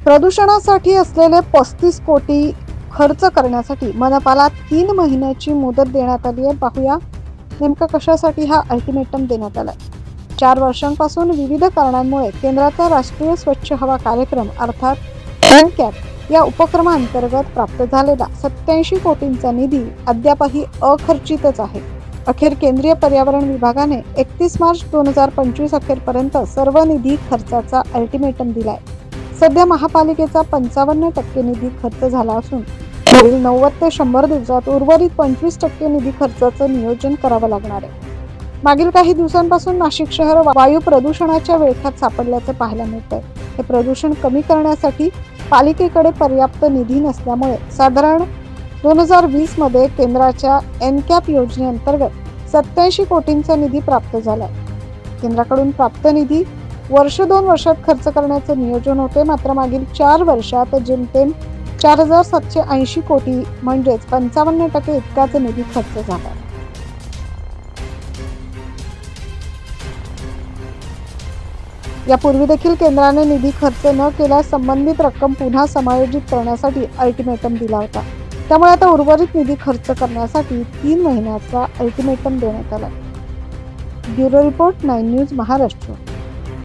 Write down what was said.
प्रदूषणासाठी असलेले 35 कोटी खर्च करण्यासाठी मनपाला 3 महिन्याची मुदत देण्यात आली आहे। पाहूया नेमकं कशासाठी हा अल्टिमेटम देण्यात आलाय। 4 वर्षांपासून विविध कारणांमुळे केंद्राचा राष्ट्रीय स्वच्छ हवा कार्यक्रम अर्थात एनकॅप या उपक्रमांतर्गत प्राप्त झालेला 87 कोटींचा निधी अद्यापही अखर्चितच आहे। अखेर केंद्रीय पर्यावरण विभागाने 31 मार्च 2025 अखेरपर्यंत सर्व निधी खर्चाचा अल्टिमेटम दिलाय। सध्या महापालिकेचा 55% निधी खर्च झाला असून पुढील 90 ते 100 दिवसात उर्वरित 25% निधी खर्चाचं नियोजन करावं लागणार आहे। मागील काही दिवसांपासून नाशिक शहर वायू प्रदूषणाच्या विळख्यात सापडल्याचे पाहायला मिळतंय। हे प्रदूषण कमी करण्यासाठी पालिकेकडे पर्याप्त निधी नसल्यामुळे साधारण 2020 मध्ये केंद्राच्या एनकॅप योजनेअंतर्गत 87 कोटींचा निधी प्राप्त झालाय। केंद्राकडून प्राप्त निधी वर्ष 2 वर्षात खर्च करण्याचे नियोजन होते, मात्र मागील 4 वर्षात जेमतेम 4780 कोटी म्हणजेच 55% इतकाच निधी खर्च झाला। यापूर्वी देखील केंद्राने निधी खर्च न केल्यास संबंधित रक्कम पुन्हा समायोजित करण्यासाठी अल्टिमेटम दिला होता। त्यामुळे आता उर्वरित निधी खर्च करण्यासाठी 3 महिन्याचा अल्टिमेटम देण्यात आला। Bureau report 9 news Maharashtra.